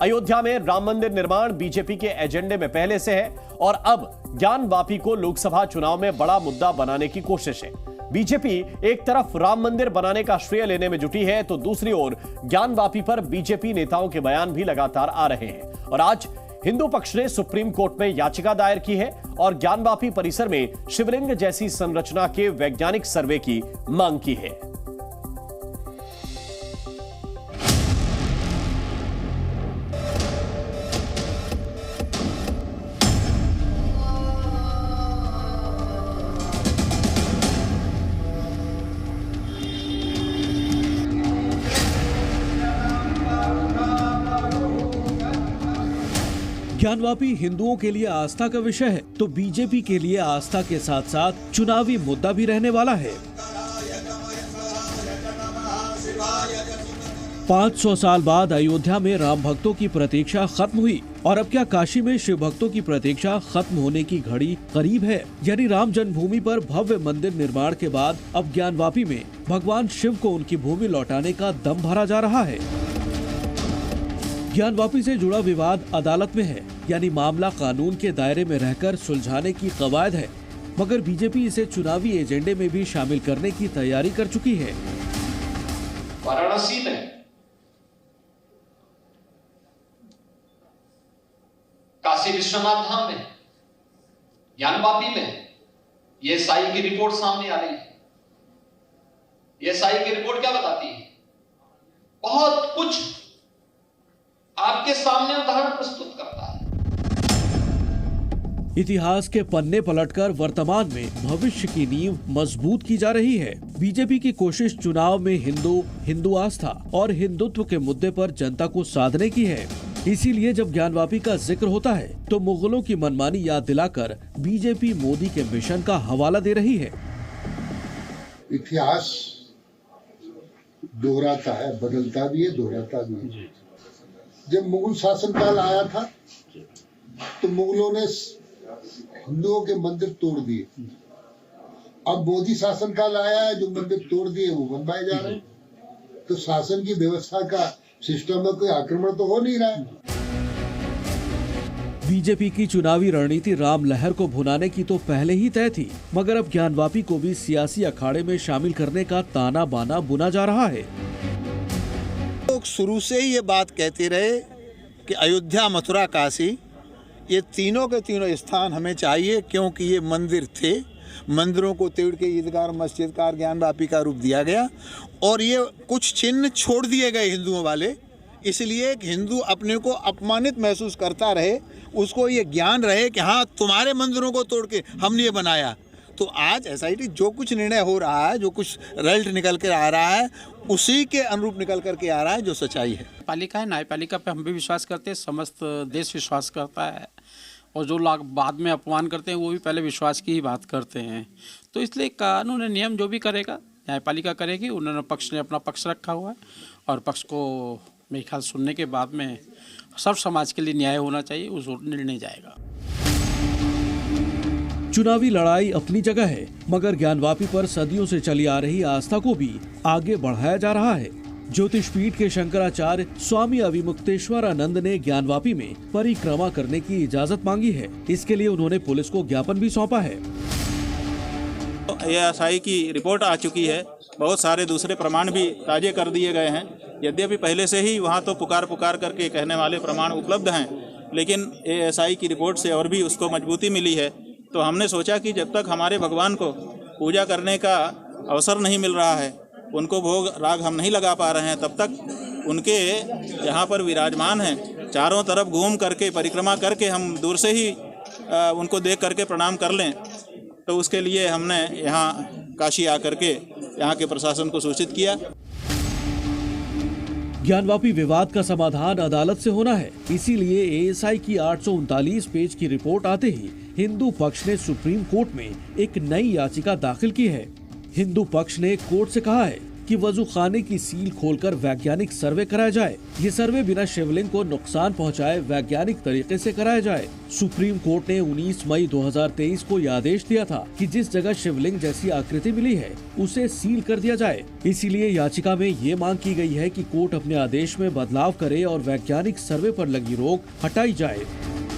अयोध्या में राम मंदिर निर्माण बीजेपी के एजेंडे में पहले से है और अब ज्ञानवापी को लोकसभा चुनाव में बड़ा मुद्दा बनाने की कोशिश है। बीजेपी एक तरफ राम मंदिर बनाने का श्रेय लेने में जुटी है तो दूसरी ओर ज्ञानवापी पर बीजेपी नेताओं के बयान भी लगातार आ रहे हैं और आज हिंदू पक्ष ने सुप्रीम कोर्ट में याचिका दायर की है और ज्ञानवापी परिसर में शिवलिंग जैसी संरचना के वैज्ञानिक सर्वे की मांग की है। ज्ञानवापी हिंदुओं के लिए आस्था का विषय है तो बीजेपी के लिए आस्था के साथ साथ चुनावी मुद्दा भी रहने वाला है। 500 साल बाद अयोध्या में राम भक्तों की प्रतीक्षा खत्म हुई और अब क्या काशी में शिव भक्तों की प्रतीक्षा खत्म होने की घड़ी करीब है। यानी राम जन्मभूमि पर भव्य मंदिर निर्माण के बाद अब ज्ञानवापी में भगवान शिव को उनकी भूमि लौटाने का दम भरा जा रहा है। ज्ञानवापी से जुड़ा विवाद अदालत में है, यानी मामला कानून के दायरे में रहकर सुलझाने की कवायद है, मगर बीजेपी इसे चुनावी एजेंडे में भी शामिल करने की तैयारी कर चुकी है। वाराणसी में, काशी विश्वनाथ धाम में, ज्ञानवापी में ये एसआई की रिपोर्ट सामने आ रही है। ये एसआई की रिपोर्ट क्या बताती है? बहुत कुछ आपके सामने उदाहरण प्रस्तुत करता है। इतिहास के पन्ने पलटकर वर्तमान में भविष्य की नींव मजबूत की जा रही है। बीजेपी की कोशिश चुनाव में हिंदू आस्था और हिंदुत्व के मुद्दे पर जनता को साधने की है। इसीलिए जब ज्ञानवापी का जिक्र होता है तो मुगलों की मनमानी याद दिलाकर बीजेपी मोदी के मिशन का हवाला दे रही है। इतिहास दोहराता है, बदलता भी है, दोहराता भी है। जब मुगल शासनकाल आया था तो मुगलों ने हिंदुओं के मंदिर तोड़ दिए। अब मोदी शासनकाल आया है, जो मंदिर तोड़ दिए वो बनवाए जा रहे हैं। तो शासन की व्यवस्था का सिस्टम में कोई आक्रमण तो हो नहीं रहा है। बीजेपी की चुनावी रणनीति राम लहर को भुनाने की तो पहले ही तय थी, मगर अब ज्ञानवापी को भी सियासी अखाड़े में शामिल करने का ताना बाना बुना जा रहा है। लोग शुरू से ही ये बात कहते रहे कि अयोध्या, मथुरा, काशी ये तीनों के तीनों स्थान हमें चाहिए, क्योंकि ये मंदिर थे। मंदिरों को तोड़ के ईदगाह, मस्जिदगाह, ज्ञानवापी का रूप दिया गया और ये कुछ चिन्ह छोड़ दिए गए हिंदुओं वाले, इसलिए एक हिंदू अपने को अपमानित महसूस करता रहे, उसको ये ज्ञान रहे कि हाँ तुम्हारे मंदिरों को तोड़ के हमने ये बनाया। तो आज एसआईटी जो कुछ निर्णय हो रहा है, जो कुछ रिजल्ट निकल कर आ रहा है, उसी के अनुरूप निकल करके आ रहा है जो सच्चाई है। पालिका है, न्यायपालिका पे हम भी विश्वास करते हैं, समस्त देश विश्वास करता है और जो लोग बाद में अपमान करते हैं वो भी पहले विश्वास की ही बात करते हैं। तो इसलिए कानून नियम जो भी करेगा न्यायपालिका करेगी। उन्होंने पक्ष ने अपना पक्ष रखा हुआ है और पक्ष को मेरे ख्याल सुनने के बाद में सब समाज के लिए न्याय होना चाहिए, उस निर्णय जाएगा। चुनावी लड़ाई अपनी जगह है, मगर ज्ञानवापी पर सदियों से चली आ रही आस्था को भी आगे बढ़ाया जा रहा है। ज्योतिषपीठ के शंकराचार्य स्वामी अविमुक्तेश्वरानंद ने ज्ञानवापी में परिक्रमा करने की इजाजत मांगी है। इसके लिए उन्होंने पुलिस को ज्ञापन भी सौंपा है। एएसआई की रिपोर्ट आ चुकी है, बहुत सारे दूसरे प्रमाण भी ताजे कर दिए गए हैं। यद्यपि पहले से ही वहाँ तो पुकार करके कहने वाले प्रमाण उपलब्ध हैं, लेकिन एएसआई की रिपोर्ट से और भी उसको मजबूती मिली है। तो हमने सोचा कि जब तक हमारे भगवान को पूजा करने का अवसर नहीं मिल रहा है, उनको भोग राग हम नहीं लगा पा रहे हैं, तब तक उनके जहाँ पर विराजमान हैं चारों तरफ घूम करके परिक्रमा करके हम दूर से ही उनको देख करके प्रणाम कर लें। तो उसके लिए हमने यहाँ काशी आकर के यहाँ के प्रशासन को सूचित किया। ज्ञानवापी विवाद का समाधान अदालत से होना है, इसीलिए एएसआई की 839 पेज की रिपोर्ट आते ही हिंदू पक्ष ने सुप्रीम कोर्ट में एक नई याचिका दाखिल की है। हिंदू पक्ष ने कोर्ट से कहा है कि वजू खाने की सील खोलकर वैज्ञानिक सर्वे कराया जाए। ये सर्वे बिना शिवलिंग को नुकसान पहुंचाए वैज्ञानिक तरीके से कराया जाए। सुप्रीम कोर्ट ने 19 मई 2023 को यह आदेश दिया था कि जिस जगह शिवलिंग जैसी आकृति मिली है उसे सील कर दिया जाए। इसीलिए याचिका में ये मांग की गई है कि कोर्ट अपने आदेश में बदलाव करे और वैज्ञानिक सर्वे पर लगी रोक हटाई जाए।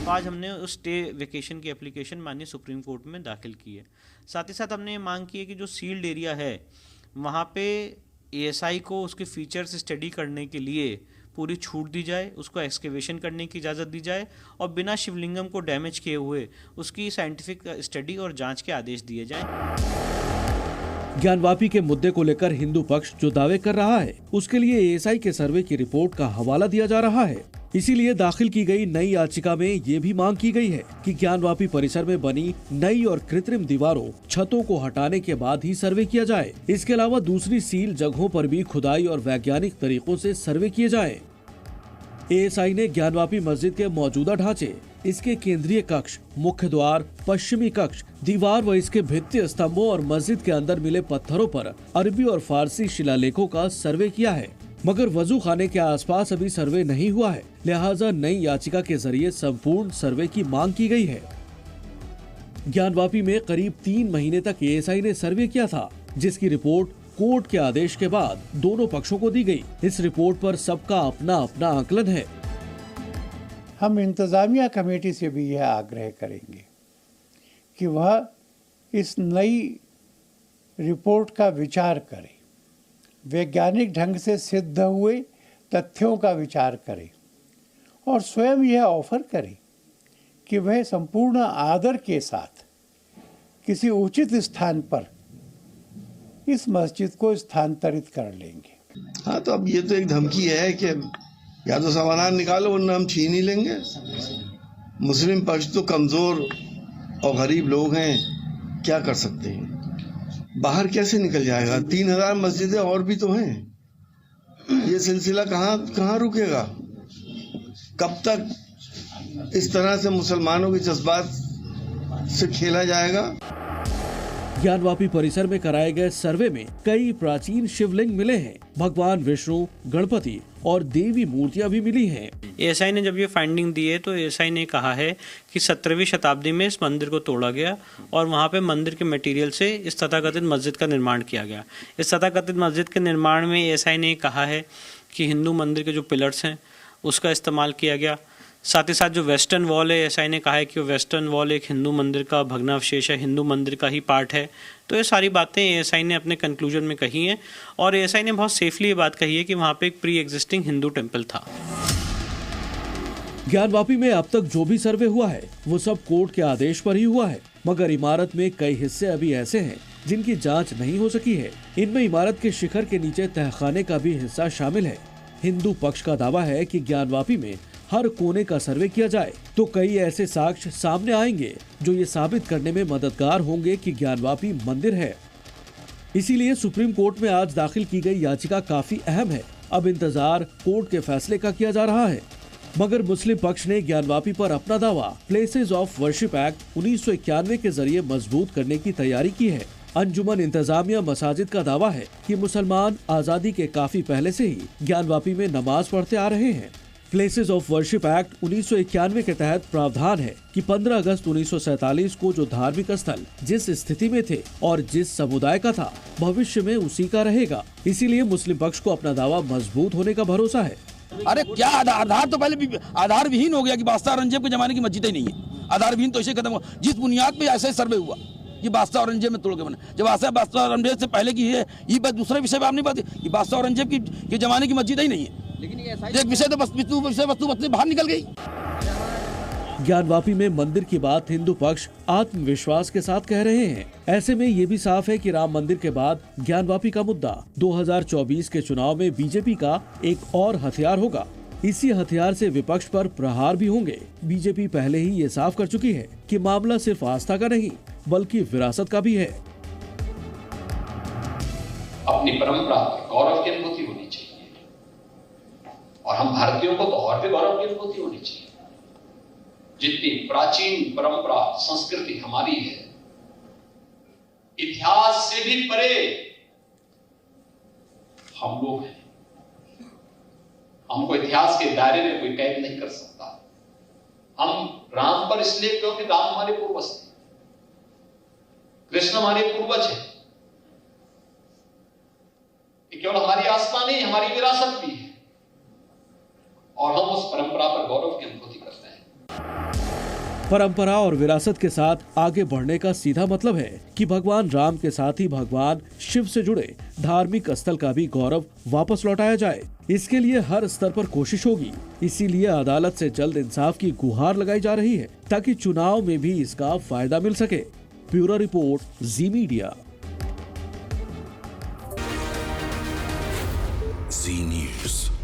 आज हमने उस स्टे वेकेशन की एप्लीकेशन माननीय सुप्रीम कोर्ट में दाखिल की है। साथ ही साथ हमने ये मांग की है कि जो सील्ड एरिया है वहाँ पे एएसआई को उसके फीचर्स स्टडी करने के लिए पूरी छूट दी जाए, उसको एक्सकेवेशन करने की इजाज़त दी जाए और बिना शिवलिंगम को डैमेज किए हुए उसकी साइंटिफिक स्टडी और जांच के आदेश दिए जाएं। ज्ञानवापी के मुद्दे को लेकर हिंदू पक्ष जो दावे कर रहा है उसके लिए एएसआई के सर्वे की रिपोर्ट का हवाला दिया जा रहा है। इसीलिए दाखिल की गई नई याचिका में ये भी मांग की गई है कि ज्ञानवापी परिसर में बनी नई और कृत्रिम दीवारों छतों को हटाने के बाद ही सर्वे किया जाए। इसके अलावा दूसरी सील जगहों पर भी खुदाई और वैज्ञानिक तरीकों से सर्वे किए जाए। एएसआई ने ज्ञानवापी मस्जिद के मौजूदा ढांचे, इसके केंद्रीय कक्ष, मुख्य द्वार, पश्चिमी कक्ष, दीवार व इसके भित्ति स्तंभों और मस्जिद के अंदर मिले पत्थरों पर अरबी और फारसी शिलालेखों का सर्वे किया है। मगर वजू खाने के आसपास अभी सर्वे नहीं हुआ है, लिहाजा नई याचिका के जरिए संपूर्ण सर्वे की मांग की गई है। ज्ञानवापी में करीब 3 महीने तक एएसआई ने सर्वे किया था, जिसकी रिपोर्ट कोर्ट के आदेश के बाद दोनों पक्षों को दी गई। इस रिपोर्ट पर सबका अपना अपना आकलन है। हम इंतजामिया कमेटी से भी यह आग्रह करेंगे कि वह इस नई रिपोर्ट का विचार करे, वैज्ञानिक ढंग से सिद्ध हुए तथ्यों का विचार करे और स्वयं यह ऑफर करे कि वह संपूर्ण आदर के साथ किसी उचित स्थान पर इस मस्जिद को स्थानांतरित कर लेंगे। हाँ, तो अब ये तो एक धमकी है कि या तो समाधान निकालो वरना हम छीन ही लेंगे। मुस्लिम पक्ष तो कमज़ोर और गरीब लोग हैं, क्या कर सकते हैं, बाहर कैसे निकल जाएगा। 3000 मस्जिदें और भी तो हैं। ये सिलसिला कहाँ रुकेगा? कब तक इस तरह से मुसलमानों के जज्बात से खेला जाएगा? ज्ञानवापी परिसर में कराए गए सर्वे में कई प्राचीन शिवलिंग मिले हैं। भगवान विष्णु, गणपति और देवी मूर्तियां भी मिली हैं। एएसआई ने जब ये फाइंडिंग दी है तो एएसआई ने कहा है कि 17वीं शताब्दी में इस मंदिर को तोड़ा गया और वहाँ पे मंदिर के मटेरियल से इस तथाकथित मस्जिद का निर्माण किया गया। इस तथाकथित मस्जिद के निर्माण में एएसआई ने कहा है कि हिंदू मंदिर के जो पिलर्स हैं उसका इस्तेमाल किया गया। साथ ही साथ जो वेस्टर्न वॉल है, एएसआई ने कहा है कि वो वेस्टर्न वॉल एक हिंदू मंदिर का भग्नावशेष है, हिंदू मंदिर का ही पार्ट है। तो ये सारी बातें एएसआई ने अपने कंक्लूजन में कही हैं और एएसआई ने बहुत सेफली ये बात कही है कि वहाँ पे एक प्री एग्जिस्टिंग हिंदू टेम्पल था। ज्ञानवापी में अब तक जो भी सर्वे हुआ है वो सब कोर्ट के आदेश पर ही हुआ है, मगर इमारत में कई हिस्से अभी ऐसे हैं जिनकी जांच नहीं हो सकी है। इनमें इमारत के शिखर के नीचे तहखाने का भी हिस्सा शामिल है। हिंदू पक्ष का दावा है कि ज्ञानवापी में हर कोने का सर्वे किया जाए तो कई ऐसे साक्ष्य सामने आएंगे जो ये साबित करने में मददगार होंगे कि ज्ञानवापी मंदिर है। इसीलिए सुप्रीम कोर्ट में आज दाखिल की गई याचिका काफी अहम है। अब इंतजार कोर्ट के फैसले का किया जा रहा है। मगर मुस्लिम पक्ष ने ज्ञानवापी पर अपना दावा प्लेसेस ऑफ वर्शिप एक्ट 1991 के जरिए मजबूत करने की तैयारी की है। अंजुमन इंतजामिया मसाजिद का दावा है कि मुसलमान आजादी के काफी पहले से ही ज्ञानवापी में नमाज पढ़ते आ रहे हैं। प्लेसेस ऑफ वर्शिप एक्ट 1991 के तहत प्रावधान है कि 15 अगस्त 1947 को जो धार्मिक स्थल जिस स्थिति में थे और जिस समुदाय का था भविष्य में उसी का रहेगा। इसीलिए मुस्लिम पक्ष को अपना दावा मजबूत होने का भरोसा है। अरे क्या आधार तो पहले आधार विहीन हो गया कि बादशाह औरंगजेब के जमाने की मस्जिद ही नहीं है। आधार विहीन तो इसे खत्म हुआ जिस बुनियाद पे ऐसे सर्वे हुआ ये बादशाह औरंगजेब में तोड़ के बना। जब बादशाह औरंगजेब से पहले की है ये बात दूसरे विषय पे आपने बात की बादशाह औरंगजेब के जमाने की मस्जिद ही नहीं है। लेकिन एक विषय तो वस्तु बाहर निकल गई। ज्ञानवापी में मंदिर की बात हिंदू पक्ष आत्मविश्वास के साथ कह रहे हैं। ऐसे में ये भी साफ है कि राम मंदिर के बाद ज्ञानवापी का मुद्दा 2024 के चुनाव में बीजेपी का एक और हथियार होगा। इसी हथियार से विपक्ष पर प्रहार भी होंगे। बीजेपी पहले ही ये साफ कर चुकी है कि मामला सिर्फ आस्था का नहीं बल्कि विरासत का भी है। अपनी परंपरा पर गौरव की अनुभूति होनी चाहिए और हम भारतीयों को तो और भी गौरव की अनुभूति होनी चाहिए। जितनी प्राचीन परंपरा संस्कृति हमारी है, इतिहास से भी परे हम लोग हैं। हमको इतिहास के दायरे में कोई कैद नहीं कर सकता। हम राम पर इसलिए क्योंकि राम हमारे पूर्वज थे, कृष्ण हमारे पूर्वज हैं। ये केवल हमारी आस्था नहीं, हमारी विरासत भी है और हम उस परंपरा पर गौरव की अनुभूति करते हैं। परंपरा और विरासत के साथ आगे बढ़ने का सीधा मतलब है कि भगवान राम के साथ ही भगवान शिव से जुड़े धार्मिक स्थल का भी गौरव वापस लौटाया जाए। इसके लिए हर स्तर पर कोशिश होगी। इसीलिए अदालत से जल्द इंसाफ की गुहार लगाई जा रही है ताकि चुनाव में भी इसका फायदा मिल सके। ब्यूरो रिपोर्ट, जी मीडिया। जी न्यूज़।